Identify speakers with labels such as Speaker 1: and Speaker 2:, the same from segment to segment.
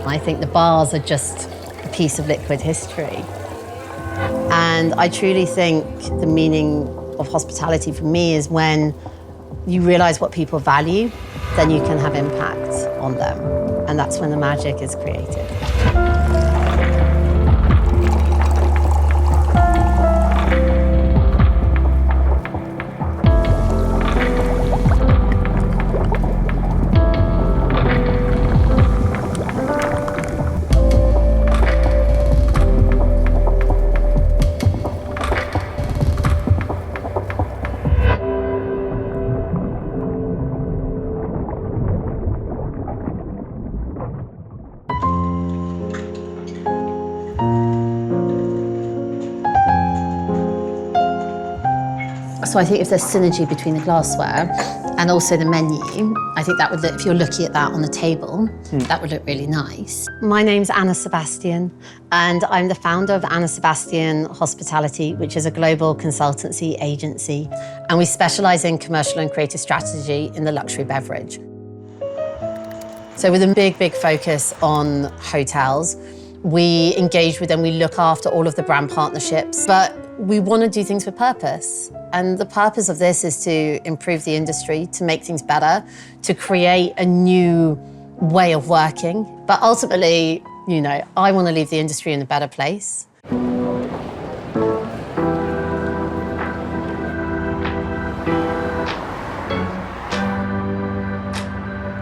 Speaker 1: I think the bars are just a piece of liquid history. And I truly think the meaning of hospitality for me is when you realise what people value, then you can have impact on them. And that's when the magic is created. So I think if there's synergy between the glassware and also the menu, I think that would look, if you're looking at that on the table, that would look really nice. My name's Anna Sebastian, and I'm the founder of Anna Sebastian Hospitality, which is a global consultancy agency. And we specialize in commercial and creative strategy in the luxury beverage. So with a big focus on hotels, we engage with them, we look after all of the brand partnerships, but we want to do things with purpose. And the purpose of this is to improve the industry, to make things better, to create a new way of working. But ultimately, you know, I want to leave the industry in a better place.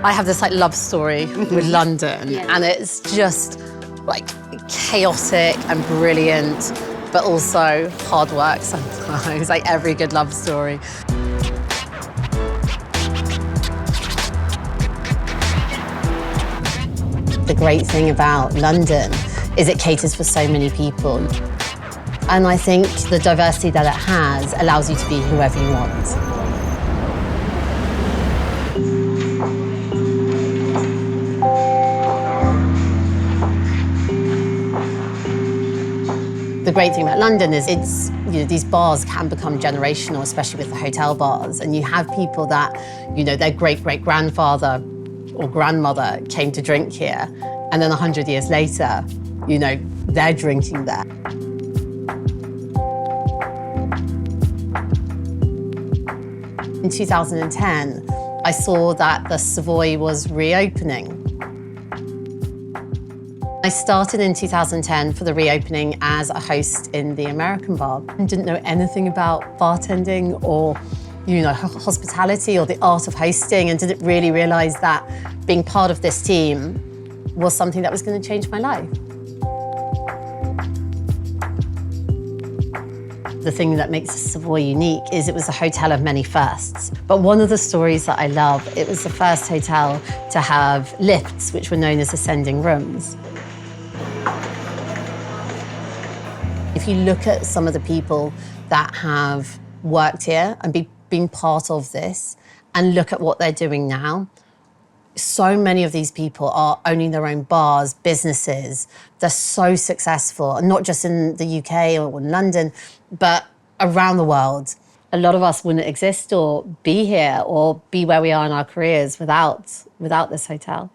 Speaker 1: I have this love story with London, and it's just chaotic and brilliant, but also hard work sometimes, like every good love story. The great thing about London is it caters for so many people. And I think the diversity that it has allows you to be whoever you want. The great thing about London is these bars can become generational, especially with the hotel bars. And you have people that, their great-great-grandfather or grandmother came to drink here, and then 100 years later, they're drinking there. In 2010, I saw that the Savoy was reopening. I started in 2010 for the reopening as a host in the American bar. I didn't know anything about bartending or, hospitality or the art of hosting, and didn't really realize that being part of this team was something that was going to change my life. The thing that makes Savoy unique is it was a hotel of many firsts. But one of the stories that I love, it was the first hotel to have lifts, which were known as ascending rooms. If you look at some of the people that have worked here and been part of this and look at what they're doing now, so many of these people are owning their own bars, businesses. They're so successful, and not just in the UK or in London, but around the world. A lot of us wouldn't exist or be here or be where we are in our careers without this hotel.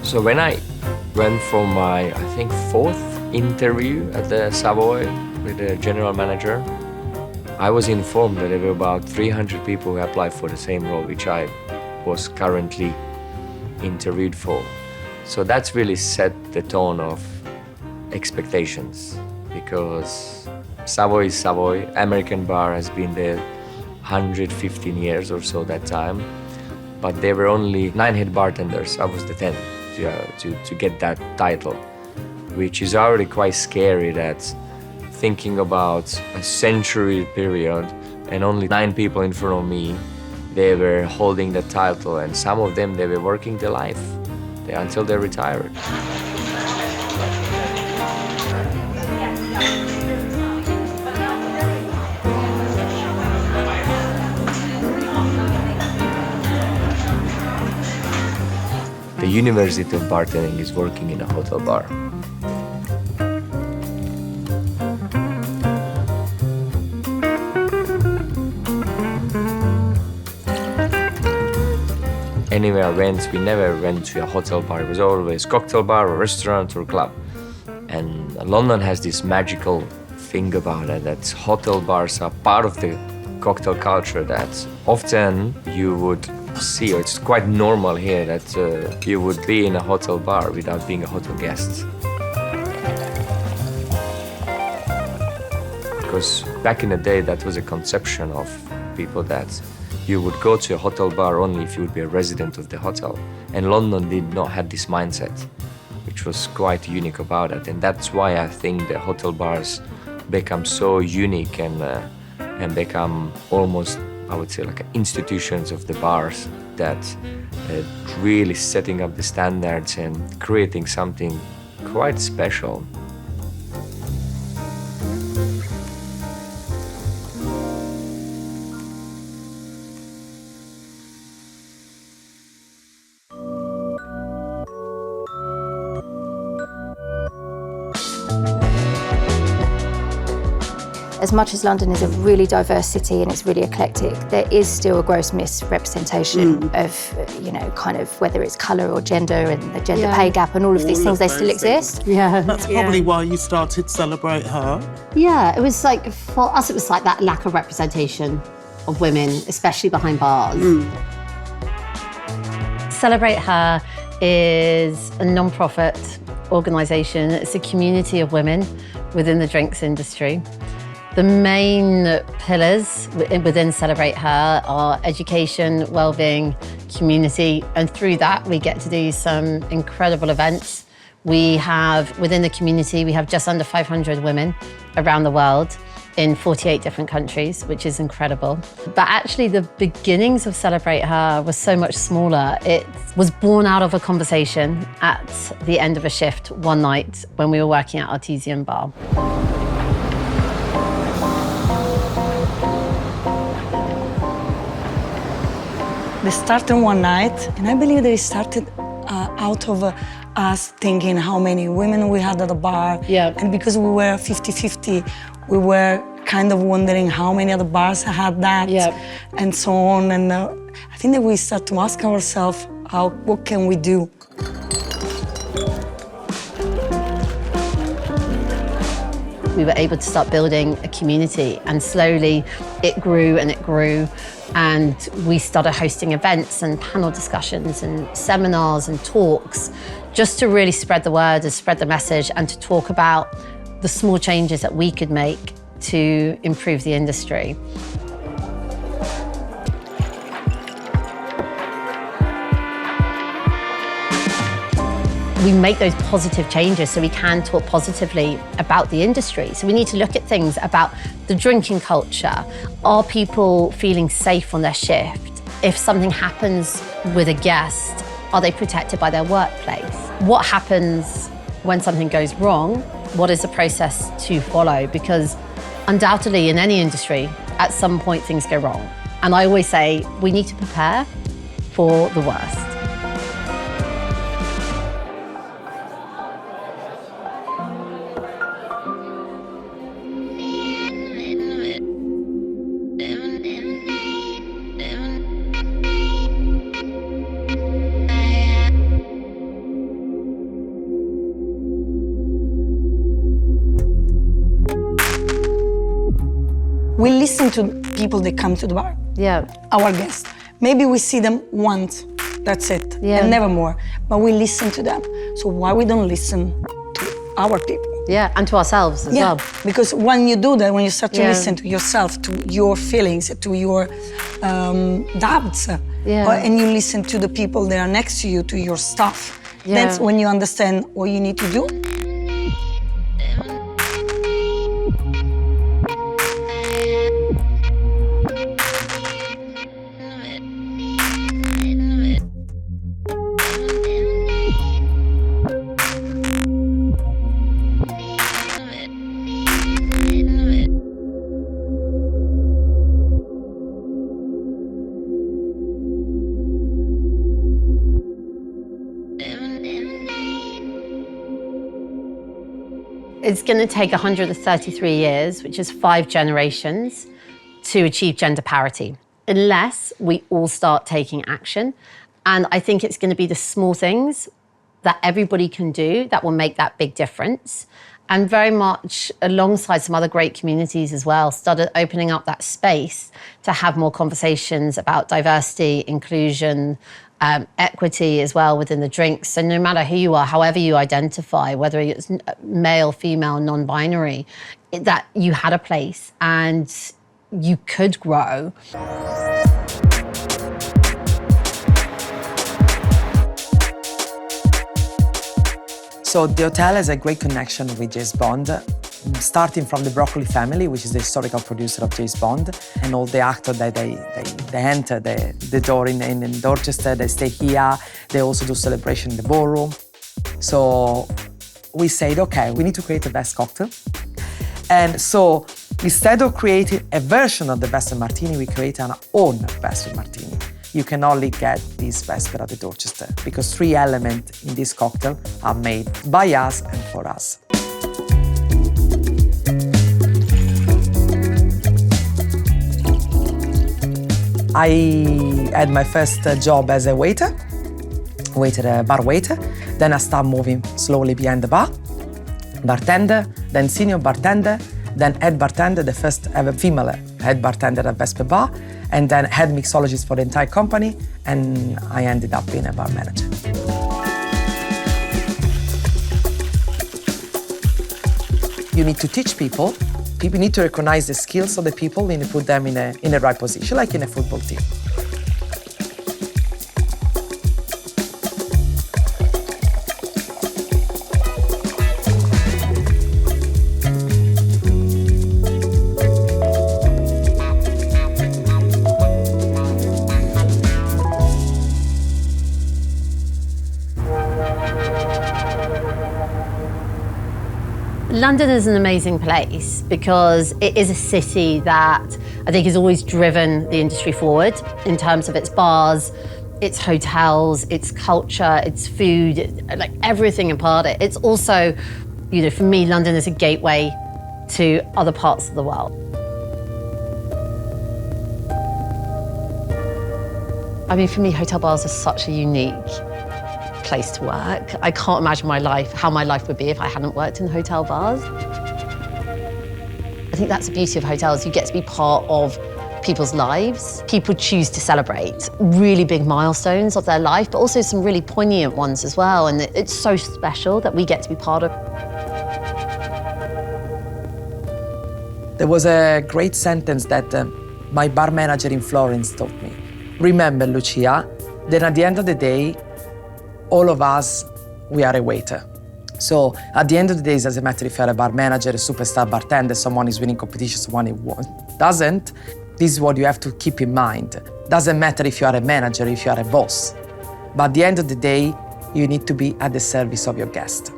Speaker 2: So when I went for my, I think, 4th interview at the Savoy with the general manager, I was informed that there were about 300 people who applied for the same role, which I was currently interviewed for. So that's really set the tone of expectations, because Savoy is Savoy. American bar has been there 115 years or so that time, but there were only 9 head bartenders. I was the 10th. To get that title, which is already quite scary, that thinking about a century period and only 9 people in front of me, they were holding the title, and some of them, they were working their life until they retired. The University of Bartending is working in a hotel bar. anywhere I went, we never went to a hotel bar. It was always cocktail bar or restaurant or club. And London has this magical thing about it, that hotel bars are part of the cocktail culture that often you would see, or it's quite normal here, that you would be in a hotel bar without being a hotel guest. Because back in the day, that was a conception of people that you would go to a hotel bar only if you would be a resident of the hotel. And London did not have this mindset, which was quite unique about it. And that's why I think the hotel bars become so unique and become almost, I would say, like institutions of the bars that really setting up the standards and creating something quite special.
Speaker 3: As much as London is a really diverse city and it's really eclectic, there is still a gross misrepresentation of, you know, kind of whether it's colour or gender and the gender pay gap and all of these things, they still exist.
Speaker 1: Yeah.
Speaker 4: That's probably why you started Celebrate Her.
Speaker 1: Yeah, it was like, for us, it was like that lack of representation of women, especially behind bars. Celebrate Her is a non-profit organisation. It's a community of women within the drinks industry. The main pillars within Celebrate Her are education, wellbeing, community, and through that we get to do some incredible events. We have, within the community, we have just under 500 women around the world in 48 different countries, which is incredible. But actually the beginnings of Celebrate Her was so much smaller. It was born out of a conversation at the end of a shift one night when we were working at Artesian Bar.
Speaker 5: They started one night, and I believe they started out of us thinking how many women we had at the bar.
Speaker 1: Yeah.
Speaker 5: And because we were 50-50, we were kind of wondering how many other bars had that, and so on. And I think that we start to ask ourselves, what can we do?
Speaker 1: We were able to start building a community, and slowly it grew and it grew. And we started hosting events and panel discussions and seminars and talks just to really spread the word and spread the message and to talk about the small changes that we could make to improve the industry. We make those positive changes so we can talk positively about the industry. So we need to look at things about the drinking culture. Are people feeling safe on their shift? If something happens with a guest, are they protected by their workplace? What happens when something goes wrong? What is the process to follow? Because undoubtedly in any industry, at some point things go wrong. And I always say we need to prepare for the worst.
Speaker 5: We listen to people that come to the bar, our guests. Maybe we see them once, that's it, and never more. But we listen to them. So why we don't listen to our people?
Speaker 1: Yeah, and to ourselves as well.
Speaker 5: Because when you do that, when you start to listen to yourself, to your feelings, to your doubts, and you listen to the people that are next to you, to your stuff, that's when you understand what you need to do.
Speaker 1: It's going to take 133 years, which is 5 generations, to achieve gender parity, unless we all start taking action And I think it's going to be the small things that everybody can do that will make that big difference. And very much alongside some other great communities as well, started opening up that space to have more conversations about diversity, inclusion, equity as well within the drinks. So no matter who you are, however you identify, whether it's male, female, non-binary, that you had a place and you could grow.
Speaker 6: So the hotel has a great connection with James Bond, starting from the Broccoli family, which is the historical producer of James Bond, and all the actors that they enter the door in Dorchester, they stay here, they also do celebration in the ballroom. So we said, okay, we need to create the best cocktail. And so instead of creating a version of the Vesper Martini, we create our own Vesper Martini. You can only get this Vesper at the Dorchester because 3 elements in this cocktail are made by us and for us. I had my first job as a bar waiter. Then I started moving slowly behind the bar. Bartender, then senior bartender, then head bartender, the first ever female head bartender at Vesper Bar, and then head mixologist for the entire company, and I ended up being a bar manager. You need to teach people. People need to recognize the skills of the people and put them in the right position, like in a football team.
Speaker 1: London is an amazing place because it is a city that I think has always driven the industry forward in terms of its bars, its hotels, its culture, its food, like everything about it. It's also, you know, for me, London is a gateway to other parts of the world. I mean, for me, hotel bars are such a unique place to work. I can't imagine how my life would be if I hadn't worked in hotel bars. I think that's the beauty of hotels. You get to be part of people's lives. People choose to celebrate really big milestones of their life, but also some really poignant ones as well. And it's so special that we get to be part of.
Speaker 6: There was a great sentence that my bar manager in Florence taught me. Remember, Lucia, that at the end of the day, all of us, we are a waiter. So at the end of the day, it doesn't matter if you're a bar manager, a superstar bartender, someone is winning competition, someone doesn't. This is what you have to keep in mind. Doesn't matter if you are a manager, if you are a boss. But at the end of the day, you need to be at the service of your guest.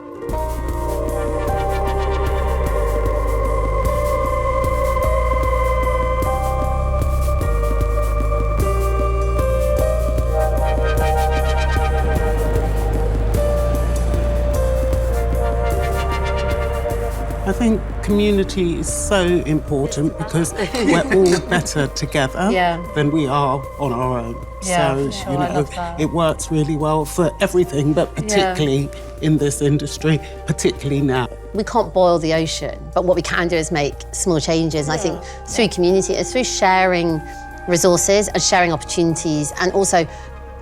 Speaker 4: I think community is so important because we're all better together than we are on our own.
Speaker 1: Yeah,
Speaker 4: so,
Speaker 1: sure,
Speaker 4: you
Speaker 1: I
Speaker 4: know,
Speaker 1: love that.
Speaker 4: it works really well for everything, but particularly in this industry, particularly now.
Speaker 1: We can't boil the ocean, but what we can do is make small changes. And I think through community, it's through sharing resources and sharing opportunities, and also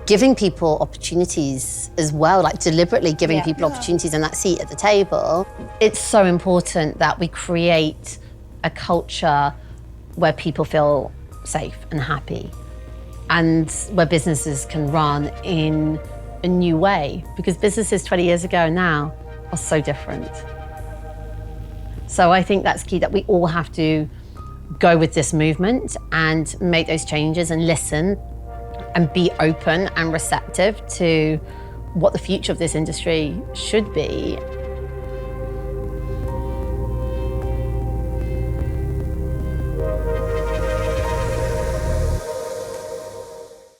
Speaker 1: giving people opportunities as well, like deliberately giving people opportunities and that seat at the table. It's so important that we create a culture where people feel safe and happy, and where businesses can run in a new way, because businesses 20 years ago and now are so different. So I think that's key, that we all have to go with this movement and make those changes and listen and be open and receptive to what the future of this industry should be.